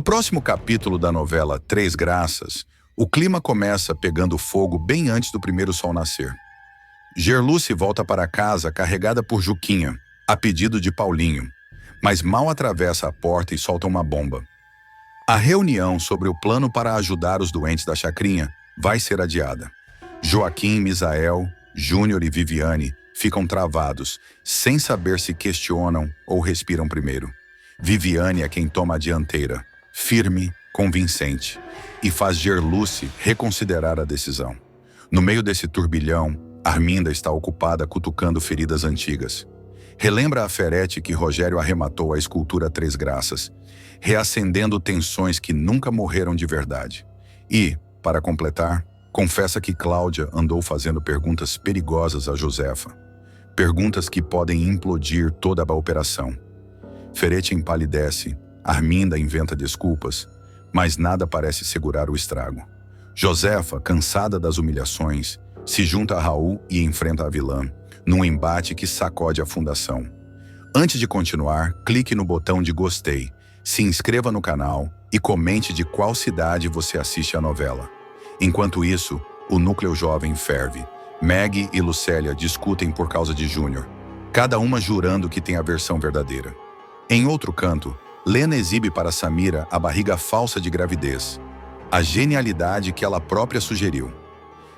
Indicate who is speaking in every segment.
Speaker 1: próximo capítulo da novela Três Graças, o clima começa pegando fogo bem antes do primeiro sol nascer. Gerluce volta para casa carregada por Juquinha, a pedido de Paulinho, mas mal atravessa a porta e solta uma bomba. A reunião sobre o plano para ajudar os doentes da chacrinha vai ser adiada. Joaquim, Misael, Júnior e Viviane ficam travados, sem saber se questionam ou respiram primeiro. Viviane é quem toma a dianteira, firme, convincente, e faz Gerluce reconsiderar a decisão. No meio desse turbilhão, Arminda está ocupada cutucando feridas antigas. Relembra a ferete que Rogério arrematou à escultura Três Graças, reacendendo tensões que nunca morreram de verdade. E, para completar, confessa que Cláudia andou fazendo perguntas perigosas a Josefa. Perguntas que podem implodir toda a operação. Ferete empalidece, Arminda inventa desculpas, mas nada parece segurar o estrago. Josefa, cansada das humilhações, se junta a Raul e enfrenta a vilã, num embate que sacode a fundação. Antes de continuar, clique no botão de gostei, se inscreva no canal e comente de qual cidade você assiste a novela. Enquanto isso, o núcleo jovem ferve. Meg e Lucélia discutem por causa de Júnior, cada uma jurando que tem a versão verdadeira. Em outro canto, Lena exibe para Samira a barriga falsa de gravidez, a genialidade que ela própria sugeriu.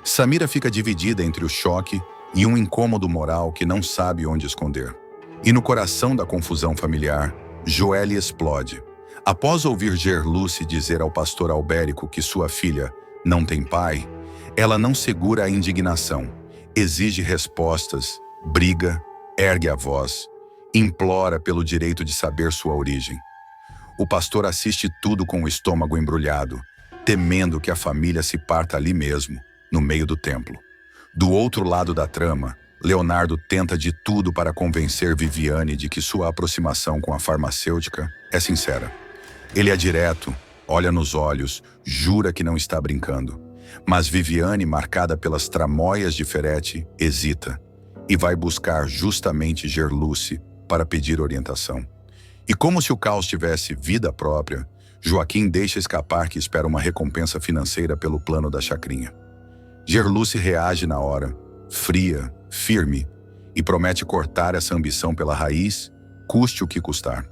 Speaker 1: Samira fica dividida entre o choque e um incômodo moral que não sabe onde esconder. E no coração da confusão familiar, Joelle explode. Após ouvir Gerluce dizer ao pastor Albérico que sua filha não tem pai, ela não segura a indignação, exige respostas, briga, ergue a voz, implora pelo direito de saber sua origem. O pastor assiste tudo com o estômago embrulhado, temendo que a família se parta ali mesmo, no meio do templo. Do outro lado da trama, Leonardo tenta de tudo para convencer Viviane de que sua aproximação com a farmacêutica é sincera. Ele é direto, olha nos olhos, jura que não está brincando. Mas Viviane, marcada pelas tramóias de Ferete, hesita e vai buscar justamente Gerluce para pedir orientação. E como se o caos tivesse vida própria, Joaquim deixa escapar que espera uma recompensa financeira pelo plano da chacrinha. Gerluce reage na hora, fria, firme, e promete cortar essa ambição pela raiz, custe o que custar.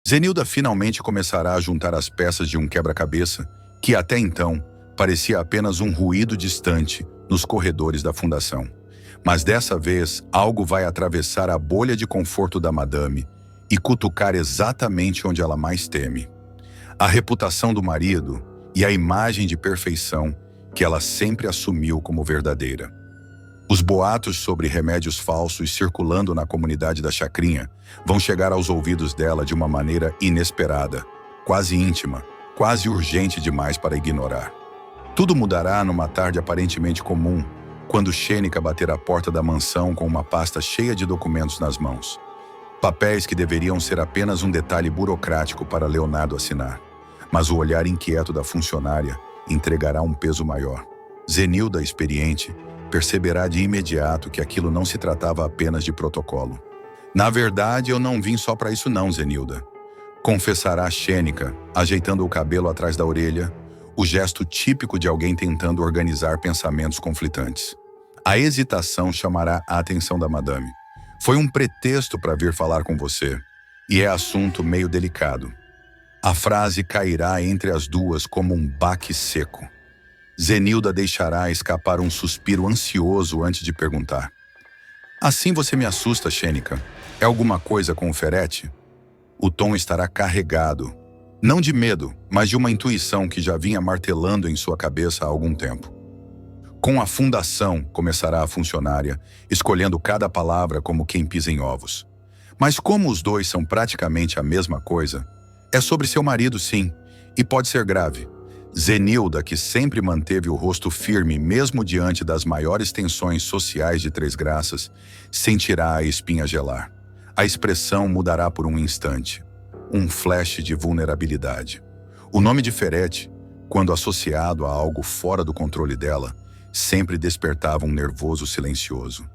Speaker 1: Zenilda finalmente começará a juntar as peças de um quebra-cabeça que, até então, parecia apenas um ruído distante nos corredores da fundação. Mas dessa vez, algo vai atravessar a bolha de conforto da madame e cutucar exatamente onde ela mais teme. A reputação do marido e a imagem de perfeição que ela sempre assumiu como verdadeira. Os boatos sobre remédios falsos circulando na comunidade da Chacrinha vão chegar aos ouvidos dela de uma maneira inesperada, quase íntima, quase urgente demais para ignorar. Tudo mudará numa tarde aparentemente comum, quando Xênica bater à porta da mansão com uma pasta cheia de documentos nas mãos. Papéis que deveriam ser apenas um detalhe burocrático para Leonardo assinar. Mas o olhar inquieto da funcionária entregará um peso maior. Zenilda, experiente, perceberá de imediato que aquilo não se tratava apenas de protocolo. Na verdade, eu não vim só para isso não, Zenilda. Confessará Xênica, ajeitando o cabelo atrás da orelha, o gesto típico de alguém tentando organizar pensamentos conflitantes. A hesitação chamará a atenção da madame. Foi um pretexto para vir falar com você, e é assunto meio delicado. A frase cairá entre as duas como um baque seco. Zenilda deixará escapar um suspiro ansioso antes de perguntar. Assim você me assusta, Xênica. É alguma coisa com o Ferete? O tom estará carregado, não de medo, mas de uma intuição que já vinha martelando em sua cabeça há algum tempo. Com a fundação, começará a funcionária, escolhendo cada palavra como quem pisa em ovos. Mas como os dois são praticamente a mesma coisa, é sobre seu marido, sim, e pode ser grave. Zenilda, que sempre manteve o rosto firme mesmo diante das maiores tensões sociais de Três Graças, sentirá a espinha gelar. A expressão mudará por um instante. Um flash de vulnerabilidade. O nome de Ferete, quando associado a algo fora do controle dela, sempre despertava um nervoso silencioso.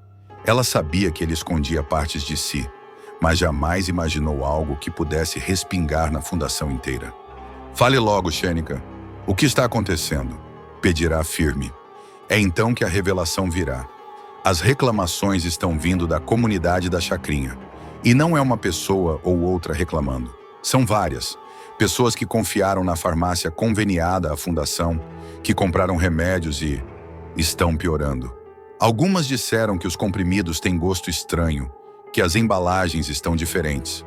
Speaker 1: Ela sabia que ele escondia partes de si, mas jamais imaginou algo que pudesse respingar na fundação inteira. Fale logo, Xênica. O que está acontecendo? Pedirá firme. É então que a revelação virá. As reclamações estão vindo da comunidade da Chacrinha. E não é uma pessoa ou outra reclamando. São várias. Pessoas que confiaram na farmácia conveniada à fundação, que compraram remédios e estão piorando. Algumas disseram que os comprimidos têm gosto estranho, que as embalagens estão diferentes.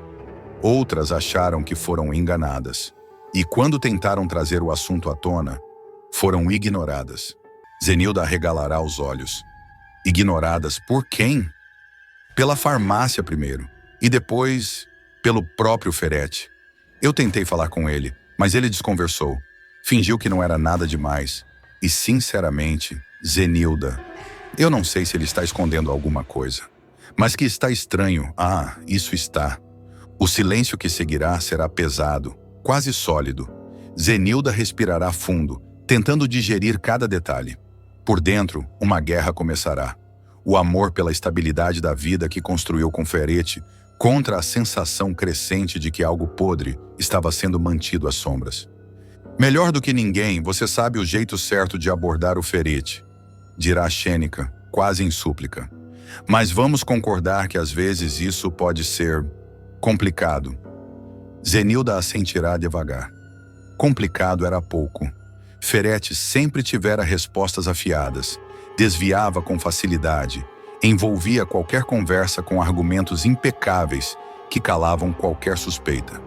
Speaker 1: Outras acharam que foram enganadas. E quando tentaram trazer o assunto à tona, foram ignoradas. Zenilda arregalará os olhos. Ignoradas por quem? Pela farmácia primeiro, e depois pelo próprio Ferete. Eu tentei falar com ele, mas ele desconversou. Fingiu que não era nada demais. E, sinceramente, Zenilda, eu não sei se ele está escondendo alguma coisa. Mas que está estranho, isso está. O silêncio que seguirá será pesado, quase sólido. Zenilda respirará fundo, tentando digerir cada detalhe. Por dentro, uma guerra começará. O amor pela estabilidade da vida que construiu com Ferete contra a sensação crescente de que algo podre estava sendo mantido às sombras. Melhor do que ninguém, você sabe o jeito certo de abordar o Ferete, dirá Xênica, quase em súplica. Mas vamos concordar que às vezes isso pode ser complicado. Zenilda assentirá devagar. Complicado era pouco. Ferete sempre tivera respostas afiadas, desviava com facilidade, envolvia qualquer conversa com argumentos impecáveis que calavam qualquer suspeita.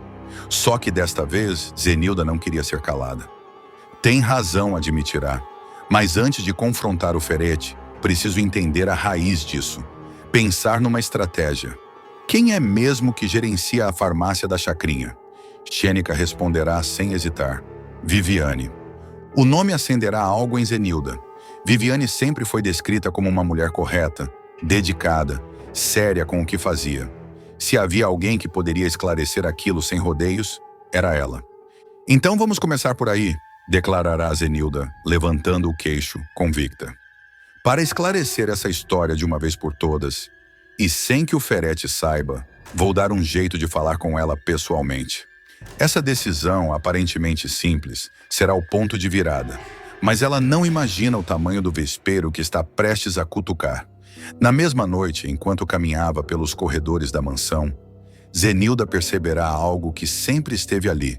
Speaker 1: Só que desta vez, Zenilda não queria ser calada. Tem razão, admitirá. Mas antes de confrontar o Ferete, preciso entender a raiz disso. Pensar numa estratégia. Quem é mesmo que gerencia a farmácia da Chacrinha? Xênica responderá sem hesitar. Viviane. O nome acenderá algo em Zenilda. Viviane sempre foi descrita como uma mulher correta, dedicada, séria com o que fazia. Se havia alguém que poderia esclarecer aquilo sem rodeios, era ela. Então vamos começar por aí, declarará Zenilda, levantando o queixo, convicta. Para esclarecer essa história de uma vez por todas, e sem que o Ferete saiba, vou dar um jeito de falar com ela pessoalmente. Essa decisão, aparentemente simples, será o ponto de virada, mas ela não imagina o tamanho do vespeiro que está prestes a cutucar. Na mesma noite, enquanto caminhava pelos corredores da mansão, Zenilda perceberá algo que sempre esteve ali,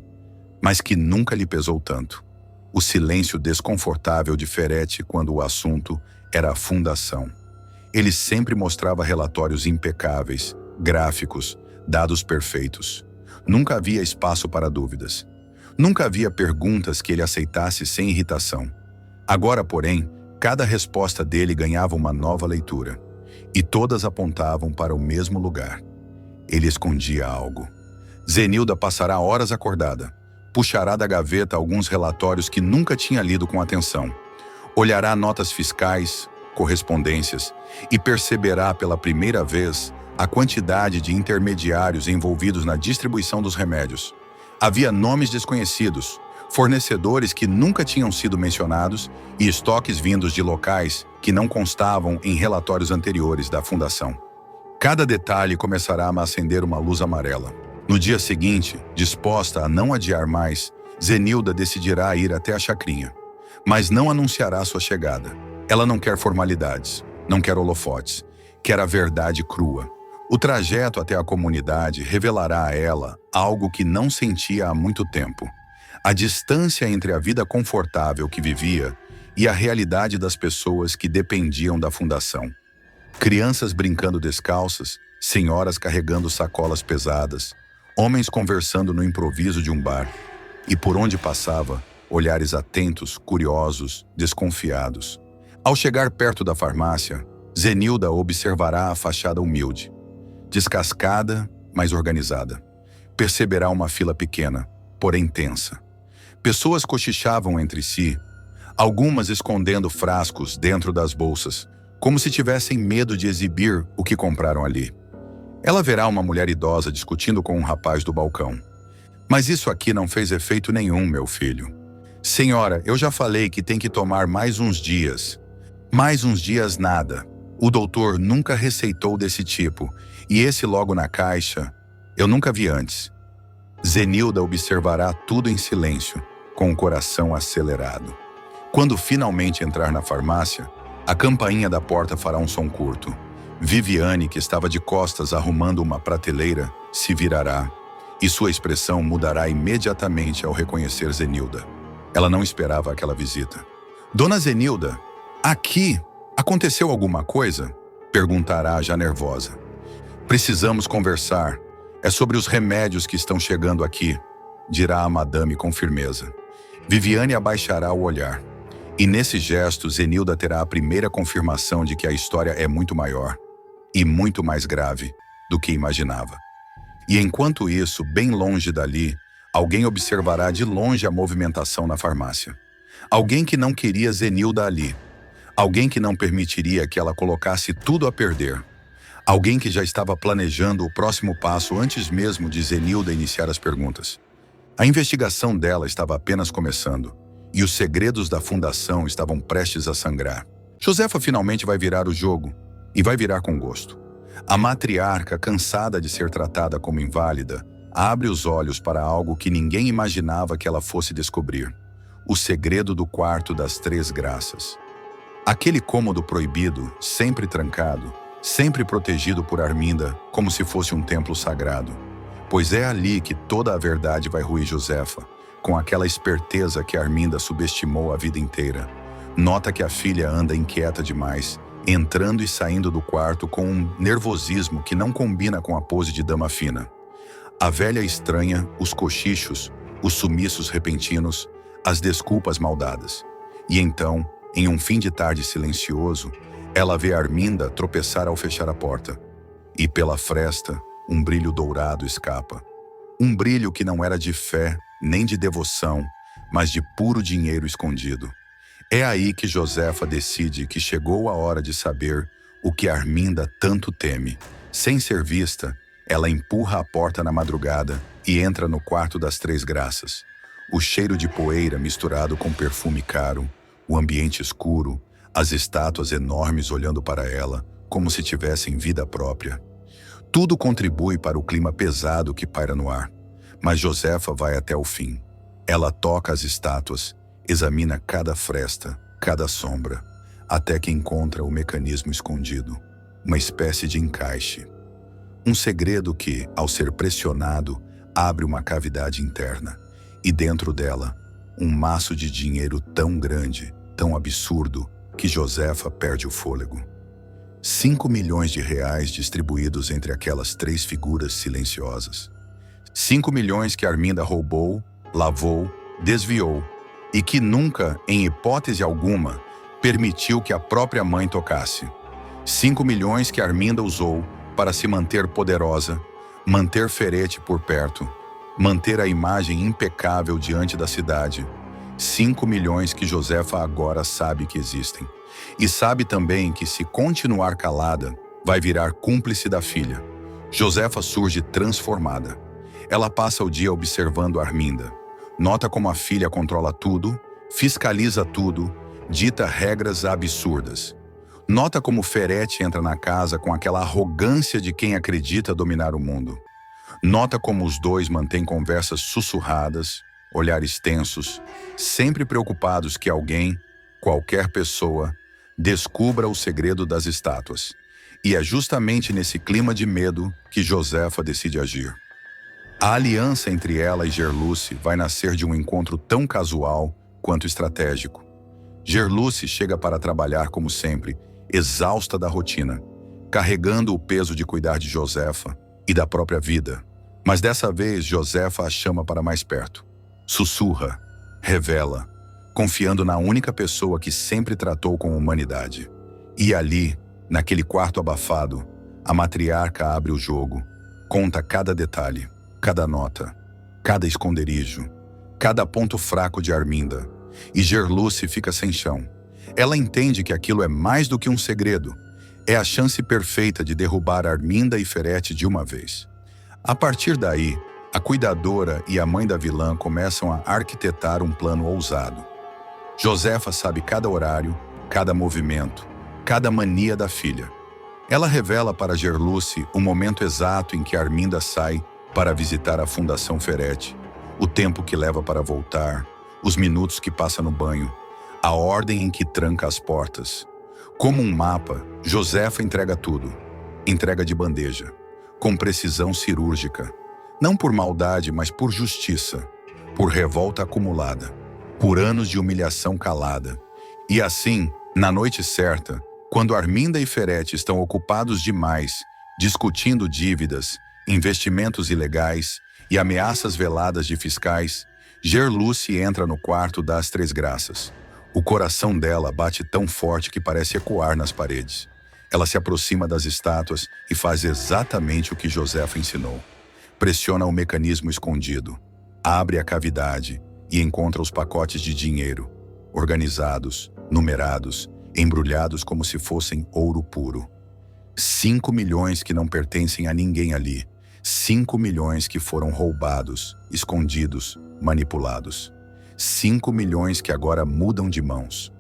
Speaker 1: mas que nunca lhe pesou tanto. O silêncio desconfortável de Ferretti quando o assunto era a fundação. Ele sempre mostrava relatórios impecáveis, gráficos, dados perfeitos. Nunca havia espaço para dúvidas. Nunca havia perguntas que ele aceitasse sem irritação. Agora, porém, cada resposta dele ganhava uma nova leitura. E todas apontavam para o mesmo lugar. Ele escondia algo. Zenilda passará horas acordada. Puxará da gaveta alguns relatórios que nunca tinha lido com atenção. Olhará notas fiscais, correspondências e perceberá pela primeira vez a quantidade de intermediários envolvidos na distribuição dos remédios. Havia nomes desconhecidos, fornecedores que nunca tinham sido mencionados e estoques vindos de locais que não constavam em relatórios anteriores da fundação. Cada detalhe começará a acender uma luz amarela. No dia seguinte, disposta a não adiar mais, Zenilda decidirá ir até a chacrinha. Mas não anunciará sua chegada. Ela não quer formalidades, não quer holofotes, quer a verdade crua. O trajeto até a comunidade revelará a ela algo que não sentia há muito tempo. A distância entre a vida confortável que vivia e a realidade das pessoas que dependiam da fundação. Crianças brincando descalças, senhoras carregando sacolas pesadas, homens conversando no improviso de um bar, e por onde passava, olhares atentos, curiosos, desconfiados. Ao chegar perto da farmácia, Zenilda observará a fachada humilde, descascada, mas organizada. Perceberá uma fila pequena, porém tensa. Pessoas cochichavam entre si, algumas escondendo frascos dentro das bolsas, como se tivessem medo de exibir o que compraram ali. Ela verá uma mulher idosa discutindo com um rapaz do balcão. Mas isso aqui não fez efeito nenhum, meu filho. Senhora, eu já falei que tem que tomar mais uns dias. Mais uns dias nada. O doutor nunca receitou desse tipo, e esse logo na caixa, eu nunca vi antes. Zenilda observará tudo em silêncio, com o coração acelerado. Quando finalmente entrar na farmácia, a campainha da porta fará um som curto. Viviane, que estava de costas arrumando uma prateleira, se virará, e sua expressão mudará imediatamente ao reconhecer Zenilda. Ela não esperava aquela visita. Dona Zenilda, aqui, aconteceu alguma coisa? Perguntará já nervosa. Precisamos conversar. É sobre os remédios que estão chegando aqui, dirá a madame com firmeza. Viviane abaixará o olhar. E nesse gesto, Zenilda terá a primeira confirmação de que a história é muito maior e muito mais grave do que imaginava. E enquanto isso, bem longe dali, alguém observará de longe a movimentação na farmácia. Alguém que não queria Zenilda ali. Alguém que não permitiria que ela colocasse tudo a perder. Alguém que já estava planejando o próximo passo antes mesmo de Zenilda iniciar as perguntas. A investigação dela estava apenas começando, e os segredos da fundação estavam prestes a sangrar. Josefa finalmente vai virar o jogo, e vai virar com gosto. A matriarca, cansada de ser tratada como inválida, abre os olhos para algo que ninguém imaginava que ela fosse descobrir. O segredo do quarto das 3 graças. Aquele cômodo proibido, sempre trancado, sempre protegido por Arminda, como se fosse um templo sagrado. Pois é ali que toda a verdade vai ruir Josefa, com aquela esperteza que Arminda subestimou a vida inteira. Nota que a filha anda inquieta demais, entrando e saindo do quarto com um nervosismo que não combina com a pose de dama fina. A velha estranha os cochichos, os sumiços repentinos, as desculpas maldadas. E então, em um fim de tarde silencioso, ela vê Arminda tropeçar ao fechar a porta. E pela fresta, um brilho dourado escapa. Um brilho que não era de fé, nem de devoção, mas de puro dinheiro escondido. É aí que Josefa decide que chegou a hora de saber o que Arminda tanto teme. Sem ser vista, ela empurra a porta na madrugada e entra no quarto das 3 graças. O cheiro de poeira misturado com perfume caro, o ambiente escuro, as estátuas enormes olhando para ela, como se tivessem vida própria. Tudo contribui para o clima pesado que paira no ar. Mas Josefa vai até o fim. Ela toca as estátuas, examina cada fresta, cada sombra, até que encontra o mecanismo escondido, uma espécie de encaixe. Um segredo que, ao ser pressionado, abre uma cavidade interna. E dentro dela, um maço de dinheiro tão grande, tão absurdo, que Josefa perde o fôlego. 5 milhões de reais distribuídos entre aquelas 3 figuras silenciosas. 5 milhões que Arminda roubou, lavou, desviou e que nunca, em hipótese alguma, permitiu que a própria mãe tocasse. 5 milhões que Arminda usou para se manter poderosa, manter Ferete por perto, manter a imagem impecável diante da cidade. 5 milhões que Josefa agora sabe que existem. E sabe também que, se continuar calada, vai virar cúmplice da filha. Josefa surge transformada. Ela passa o dia observando Arminda. Nota como a filha controla tudo, fiscaliza tudo, dita regras absurdas. Nota como Ferete entra na casa com aquela arrogância de quem acredita dominar o mundo. Nota como os dois mantêm conversas sussurradas, olhares tensos, sempre preocupados que alguém, qualquer pessoa, descubra o segredo das estátuas. E é justamente nesse clima de medo que Josefa decide agir. A aliança entre ela e Gerluce vai nascer de um encontro tão casual quanto estratégico. Gerluce chega para trabalhar como sempre, exausta da rotina, carregando o peso de cuidar de Josefa e da própria vida. Mas dessa vez Josefa a chama para mais perto. Sussurra, revela, confiando na única pessoa que sempre tratou com humanidade. E ali, naquele quarto abafado, a matriarca abre o jogo, conta cada detalhe, cada nota, cada esconderijo, cada ponto fraco de Arminda. E Gerluce fica sem chão. Ela entende que aquilo é mais do que um segredo. É a chance perfeita de derrubar Arminda e Ferete de uma vez. A partir daí, a cuidadora e a mãe da vilã começam a arquitetar um plano ousado. Josefa sabe cada horário, cada movimento, cada mania da filha. Ela revela para Gerluce o momento exato em que Arminda sai para visitar a Fundação Ferete, o tempo que leva para voltar, os minutos que passa no banho, a ordem em que tranca as portas. Como um mapa, Josefa entrega tudo. Entrega de bandeja, com precisão cirúrgica. Não por maldade, mas por justiça, por revolta acumulada, por anos de humilhação calada. E assim, na noite certa, quando Arminda e Ferete estão ocupados demais, discutindo dívidas, investimentos ilegais e ameaças veladas de fiscais, Gerluce entra no quarto das Três Graças. O coração dela bate tão forte que parece ecoar nas paredes. Ela se aproxima das estátuas e faz exatamente o que Josefa ensinou. Pressiona o mecanismo escondido, abre a cavidade e encontra os pacotes de dinheiro, organizados, numerados, embrulhados como se fossem ouro puro. 5 milhões que não pertencem a ninguém ali. 5 milhões que foram roubados, escondidos, manipulados. 5 milhões que agora mudam de mãos.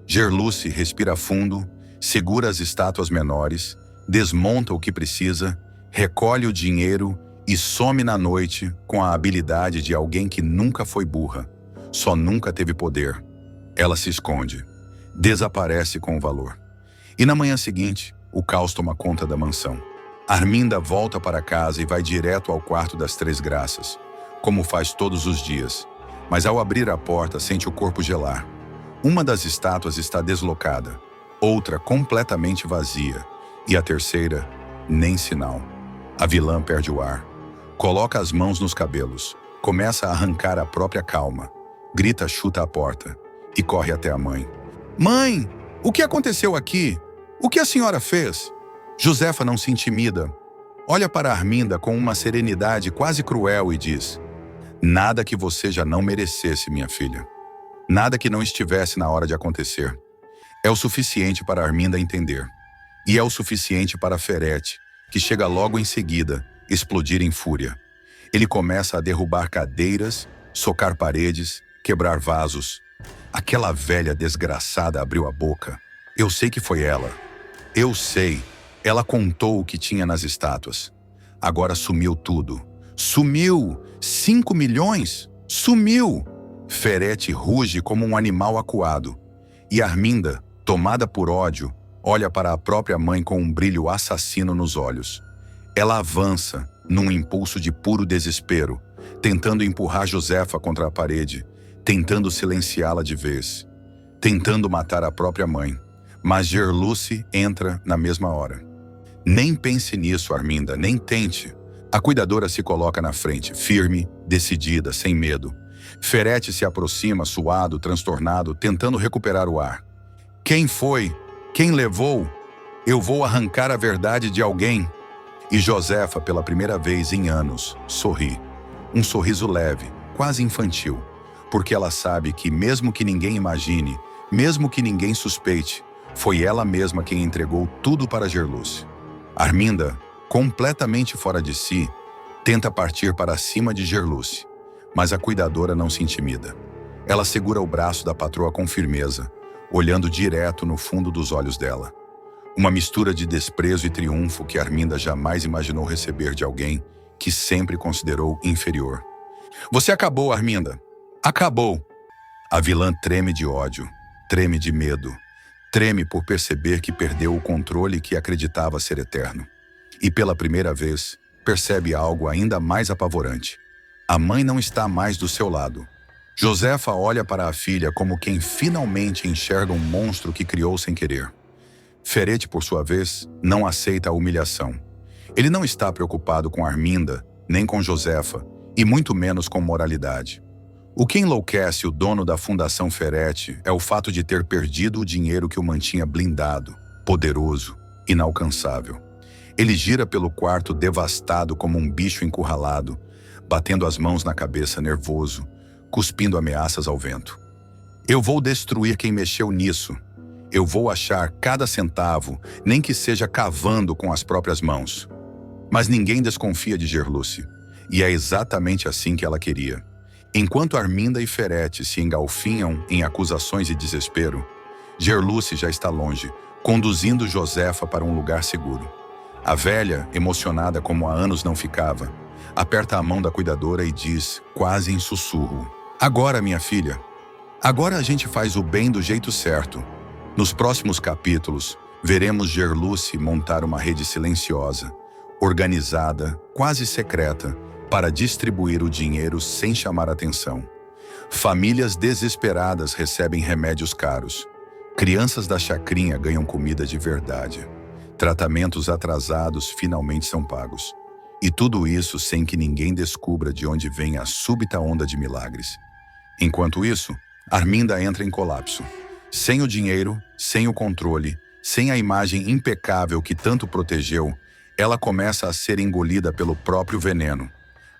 Speaker 1: Gerluce respira fundo, segura as estátuas menores, desmonta o que precisa, recolhe o dinheiro e some na noite com a habilidade de alguém que nunca foi burra, só nunca teve poder. Ela se esconde, desaparece com o valor. E na manhã seguinte, o caos toma conta da mansão. Arminda volta para casa e vai direto ao quarto das Três Graças, como faz todos os dias. Mas ao abrir a porta, sente o corpo gelar. Uma das estátuas está deslocada, outra completamente vazia, e a terceira, nem sinal. A vilã perde o ar. Coloca as mãos nos cabelos, começa a arrancar a própria calma, grita, chuta a porta e corre até a mãe. Mãe, o que aconteceu aqui? O que a senhora fez? Josefa não se intimida. Olha para Arminda com uma serenidade quase cruel e diz: nada que você já não merecesse, minha filha. Nada que não estivesse na hora de acontecer. É o suficiente para Arminda entender. E é o suficiente para Ferete, que chega logo em seguida, explodir em fúria. Ele começa a derrubar cadeiras, socar paredes, quebrar vasos. Aquela velha desgraçada abriu a boca. Eu sei que foi ela. Eu sei. Ela contou o que tinha nas estátuas. Agora sumiu tudo. Sumiu! 5 milhões? Sumiu! Ferete ruge como um animal acuado. E Arminda, tomada por ódio, olha para a própria mãe com um brilho assassino nos olhos. Ela avança, num impulso de puro desespero, tentando empurrar Josefa contra a parede, tentando silenciá-la de vez, tentando matar a própria mãe. Mas Gerluce entra na mesma hora. Nem pense nisso, Arminda, nem tente. A cuidadora se coloca na frente, firme, decidida, sem medo. Ferete se aproxima, suado, transtornado, tentando recuperar o ar. Quem foi? Quem levou? Eu vou arrancar a verdade de alguém. E Josefa, pela primeira vez em anos, sorri. Um sorriso leve, quase infantil, porque ela sabe que mesmo que ninguém imagine, mesmo que ninguém suspeite, foi ela mesma quem entregou tudo para Gerluce. Arminda, completamente fora de si, tenta partir para cima de Gerluce, mas a cuidadora não se intimida. Ela segura o braço da patroa com firmeza, olhando direto no fundo dos olhos dela. Uma mistura de desprezo e triunfo que Arminda jamais imaginou receber de alguém que sempre considerou inferior. Você acabou, Arminda. Acabou. A vilã treme de ódio, treme de medo, treme por perceber que perdeu o controle que acreditava ser eterno. E pela primeira vez, percebe algo ainda mais apavorante. A mãe não está mais do seu lado. Josefa olha para a filha como quem finalmente enxerga um monstro que criou sem querer. Ferete, por sua vez, não aceita a humilhação. Ele não está preocupado com Arminda, nem com Josefa, e muito menos com moralidade. O que enlouquece o dono da Fundação Ferete é o fato de ter perdido o dinheiro que o mantinha blindado, poderoso, inalcançável. Ele gira pelo quarto devastado como um bicho encurralado, batendo as mãos na cabeça nervoso, cuspindo ameaças ao vento. Eu vou destruir quem mexeu nisso. Eu vou achar cada centavo, nem que seja cavando com as próprias mãos. Mas ninguém desconfia de Gerluce, e é exatamente assim que ela queria. Enquanto Arminda e Ferete se engalfinham em acusações e desespero, Gerluce já está longe, conduzindo Josefa para um lugar seguro. A velha, emocionada como há anos não ficava, aperta a mão da cuidadora e diz, quase em sussurro: Agora, minha filha, agora a gente faz o bem do jeito certo. Nos próximos capítulos, veremos Gerluce montar uma rede silenciosa, organizada, quase secreta, para distribuir o dinheiro sem chamar atenção. Famílias desesperadas recebem remédios caros. Crianças da chacrinha ganham comida de verdade. Tratamentos atrasados finalmente são pagos. E tudo isso sem que ninguém descubra de onde vem a súbita onda de milagres. Enquanto isso, Arminda entra em colapso. Sem o dinheiro, sem o controle, sem a imagem impecável que tanto protegeu, ela começa a ser engolida pelo próprio veneno.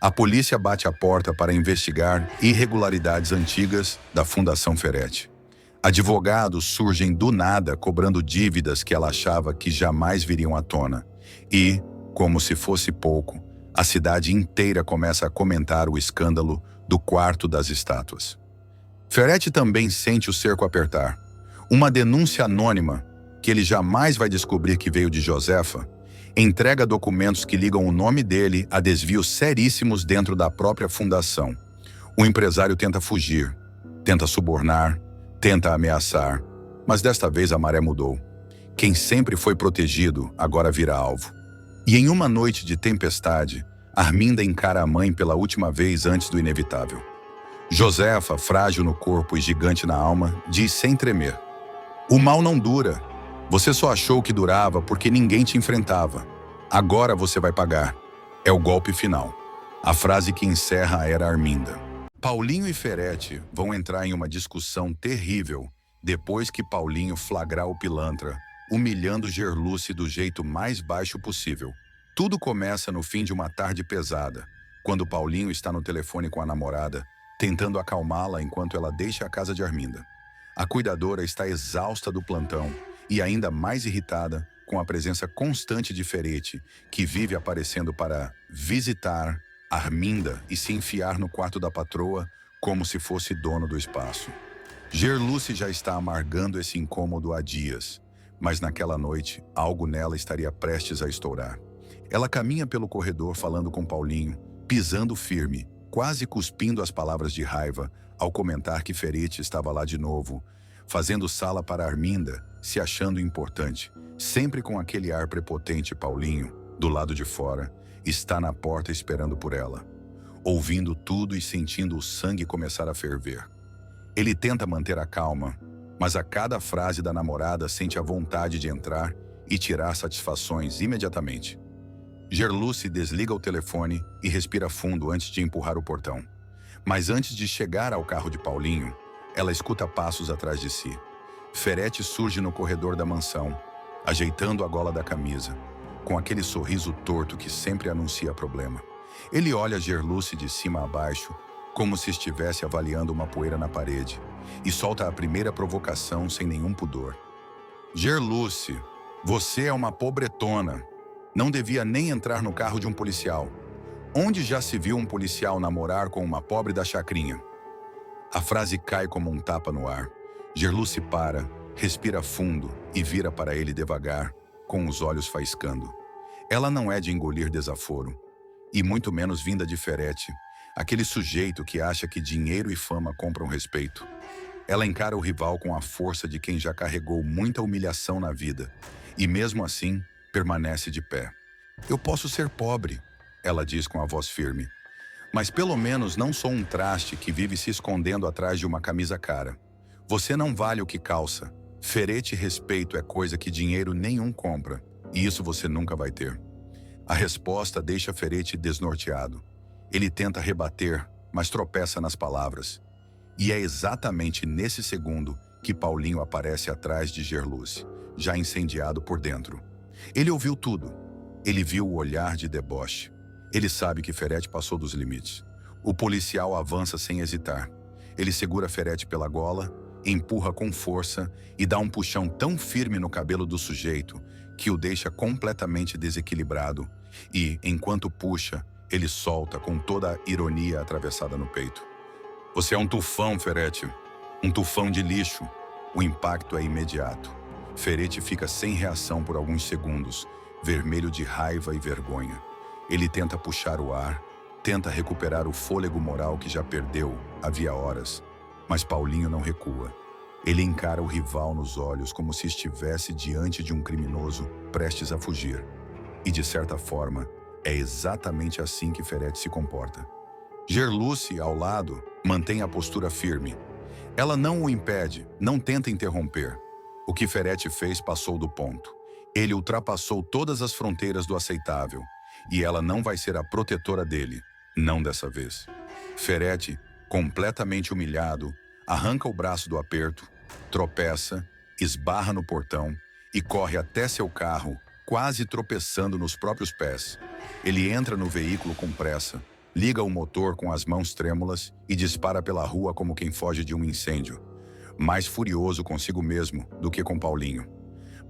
Speaker 1: A polícia bate a porta para investigar irregularidades antigas da Fundação Ferete. Advogados surgem do nada cobrando dívidas que ela achava que jamais viriam à tona. E, como se fosse pouco, a cidade inteira começa a comentar o escândalo do quarto das estátuas. Ferete também sente o cerco apertar. Uma denúncia anônima, que ele jamais vai descobrir que veio de Josefa, entrega documentos que ligam o nome dele a desvios seríssimos dentro da própria fundação. O empresário tenta fugir, tenta subornar, tenta ameaçar, mas desta vez a maré mudou. Quem sempre foi protegido agora vira alvo. E em uma noite de tempestade, Arminda encara a mãe pela última vez antes do inevitável. Josefa, frágil no corpo e gigante na alma, diz sem tremer: O mal não dura. Você só achou que durava porque ninguém te enfrentava. Agora você vai pagar. É o golpe final. A frase que encerra a era Arminda. Paulinho e Ferete vão entrar em uma discussão terrível depois que Paulinho flagrar o pilantra, humilhando Gerluce do jeito mais baixo possível. Tudo começa no fim de uma tarde pesada, quando Paulinho está no telefone com a namorada, tentando acalmá-la enquanto ela deixa a casa de Arminda. A cuidadora está exausta do plantão e ainda mais irritada com a presença constante de Ferete, que vive aparecendo para visitar Arminda e se enfiar no quarto da patroa como se fosse dono do espaço. Gerluce já está amargando esse incômodo há dias, mas naquela noite algo nela estaria prestes a estourar. Ela caminha pelo corredor falando com Paulinho, pisando firme, quase cuspindo as palavras de raiva ao comentar que Ferete estava lá de novo, fazendo sala para Arminda, se achando importante, sempre com aquele ar prepotente. Paulinho, do lado de fora, está na porta esperando por ela, ouvindo tudo e sentindo o sangue começar a ferver. Ele tenta manter a calma, mas a cada frase da namorada sente a vontade de entrar e tirar satisfações imediatamente. Gerluce desliga o telefone e respira fundo antes de empurrar o portão. Mas antes de chegar ao carro de Paulinho, ela escuta passos atrás de si. Ferete surge no corredor da mansão, ajeitando a gola da camisa, com aquele sorriso torto que sempre anuncia problema. Ele olha Gerluce de cima a baixo, como se estivesse avaliando uma poeira na parede, e solta a primeira provocação sem nenhum pudor. Gerluce, você é uma pobretona. Não devia nem entrar no carro de um policial. Onde já se viu um policial namorar com uma pobre da chacrinha? A frase cai como um tapa no ar. Gerluce para, respira fundo e vira para ele devagar, com os olhos faiscando. Ela não é de engolir desaforo, e muito menos vinda de Ferete, aquele sujeito que acha que dinheiro e fama compram respeito. Ela encara o rival com a força de quem já carregou muita humilhação na vida, e mesmo assim, permanece de pé. Eu posso ser pobre, ela diz com a voz firme, mas pelo menos não sou um traste que vive se escondendo atrás de uma camisa cara. Você não vale o que calça. Ferete e respeito é coisa que dinheiro nenhum compra, e isso você nunca vai ter. A resposta deixa Ferete desnorteado. Ele tenta rebater, mas tropeça nas palavras. E é exatamente nesse segundo que Paulinho aparece atrás de Gerluce, já incendiado por dentro. Ele ouviu tudo. Ele viu o olhar de deboche. Ele sabe que Ferete passou dos limites. O policial avança sem hesitar. Ele segura Ferete pela gola, empurra com força e dá um puxão tão firme no cabelo do sujeito que o deixa completamente desequilibrado e, enquanto puxa, ele solta com toda a ironia atravessada no peito. Você é um tufão, Ferete. Um tufão de lixo. O impacto é imediato. Ferete fica sem reação por alguns segundos, vermelho de raiva e vergonha. Ele tenta puxar o ar, tenta recuperar o fôlego moral que já perdeu havia horas, mas Paulinho não recua. Ele encara o rival nos olhos como se estivesse diante de um criminoso prestes a fugir. E, de certa forma, é exatamente assim que Ferete se comporta. Gerluce, ao lado, mantém a postura firme. Ela não o impede, não tenta interromper. O que Ferete fez passou do ponto. Ele ultrapassou todas as fronteiras do aceitável, e ela não vai ser a protetora dele, não dessa vez. Ferete, completamente humilhado, arranca o braço do aperto, tropeça, esbarra no portão e corre até seu carro, quase tropeçando nos próprios pés. Ele entra no veículo com pressa, liga o motor com as mãos trêmulas e dispara pela rua como quem foge de um incêndio, mais furioso consigo mesmo do que com Paulinho.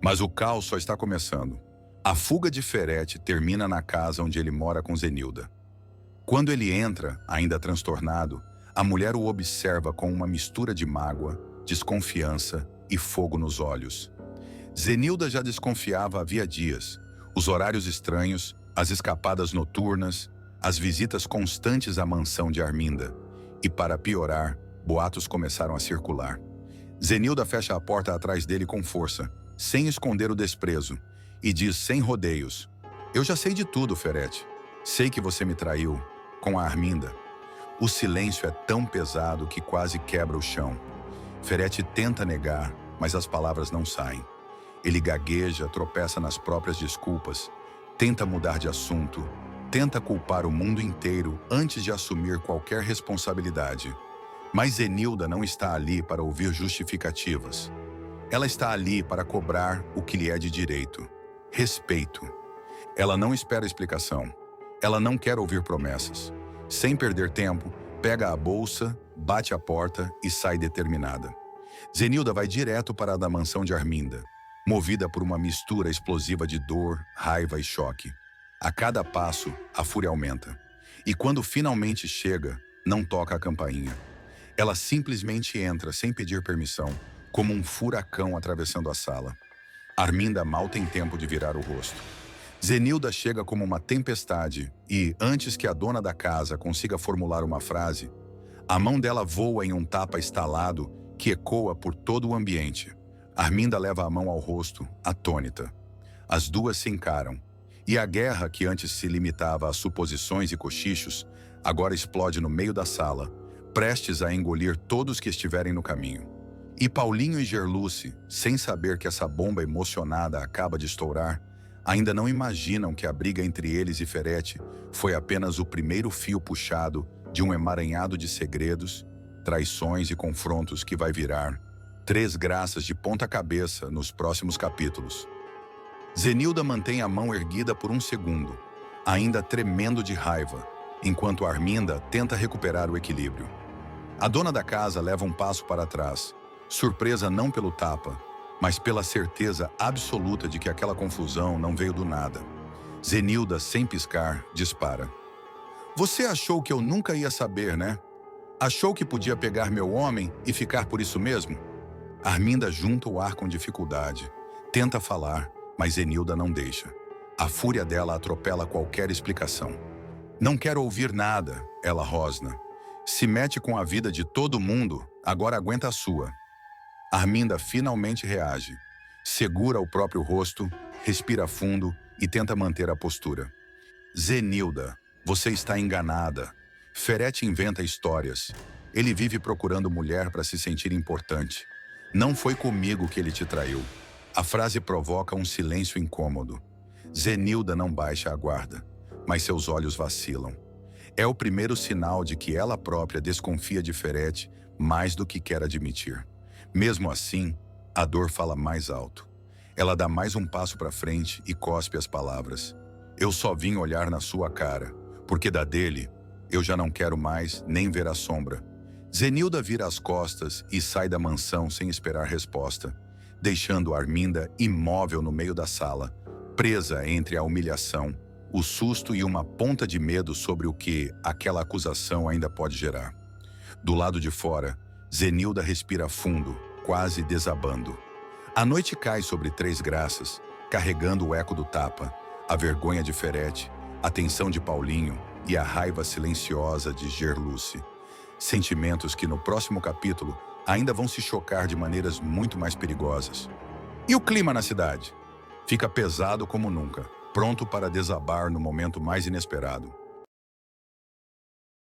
Speaker 1: Mas o caos só está começando. A fuga de Ferete termina na casa onde ele mora com Zenilda. Quando ele entra, ainda transtornado, a mulher o observa com uma mistura de mágoa, desconfiança e fogo nos olhos. Zenilda já desconfiava havia dias. Os horários estranhos, as escapadas noturnas, as visitas constantes à mansão de Arminda. E para piorar, boatos começaram a circular. Zenilda fecha a porta atrás dele com força, sem esconder o desprezo, e diz sem rodeios: Eu já sei de tudo, Ferete. Sei que você me traiu, com a Arminda. O silêncio é tão pesado que quase quebra o chão. Ferete tenta negar, mas as palavras não saem. Ele gagueja, tropeça nas próprias desculpas, tenta mudar de assunto, tenta culpar o mundo inteiro antes de assumir qualquer responsabilidade. Mas Zenilda não está ali para ouvir justificativas. Ela está ali para cobrar o que lhe é de direito: respeito. Ela não espera explicação. Ela não quer ouvir promessas. Sem perder tempo, pega a bolsa, bate a porta e sai determinada. Zenilda vai direto para a da mansão de Arminda, movida por uma mistura explosiva de dor, raiva e choque. A cada passo, a fúria aumenta. E quando finalmente chega, não toca a campainha. Ela simplesmente entra sem pedir permissão, como um furacão atravessando a sala. Arminda mal tem tempo de virar o rosto. Zenilda chega como uma tempestade e, antes que a dona da casa consiga formular uma frase, a mão dela voa em um tapa estalado que ecoa por todo o ambiente. Arminda leva a mão ao rosto, atônita. As duas se encaram, E a guerra, que antes se limitava a suposições e cochichos, agora explode no meio da sala, prestes a engolir todos que estiverem no caminho. E Paulinho e Gerluce, sem saber que essa bomba emocionada acaba de estourar, ainda não imaginam que a briga entre eles e Ferete foi apenas o primeiro fio puxado de um emaranhado de segredos, traições e confrontos que vai virar Três Graças de ponta cabeça nos próximos capítulos. Zenilda mantém a mão erguida por um segundo, ainda tremendo de raiva, enquanto Arminda tenta recuperar o equilíbrio. A dona da casa leva um passo para trás, surpresa não pelo tapa, mas pela certeza absoluta de que aquela confusão não veio do nada. Zenilda, sem piscar, dispara. Você achou que eu nunca ia saber, né? Achou que podia pegar meu homem e ficar por isso mesmo? Arminda junta o ar com dificuldade. Tenta falar, mas Zenilda não deixa. A fúria dela atropela qualquer explicação. Não quero ouvir nada, ela rosna. Se mete com a vida de todo mundo, agora aguenta a sua. Arminda finalmente reage. Segura o próprio rosto, respira fundo e tenta manter a postura. Zenilda, você está enganada. Ferete inventa histórias. Ele vive procurando mulher para se sentir importante. Não foi comigo que ele te traiu. A frase provoca um silêncio incômodo. Zenilda não baixa a guarda, mas seus olhos vacilam. É o primeiro sinal de que ela própria desconfia de Ferete mais do que quer admitir. Mesmo assim, a dor fala mais alto. Ela dá mais um passo para frente e cospe as palavras. Eu só vim olhar na sua cara, porque da dele, eu já não quero mais nem ver a sombra. Zenilda vira as costas e sai da mansão sem esperar resposta, deixando Arminda imóvel no meio da sala, presa entre a humilhação, o susto e uma ponta de medo sobre o que aquela acusação ainda pode gerar. Do lado de fora, Zenilda respira fundo, quase desabando. A noite cai sobre Três Graças, carregando o eco do tapa, a vergonha de Ferete, a tensão de Paulinho e a raiva silenciosa de Gerluce. Sentimentos que no próximo capítulo ainda vão se chocar de maneiras muito mais perigosas. E o clima na cidade? Fica pesado como nunca, pronto para desabar no momento mais inesperado.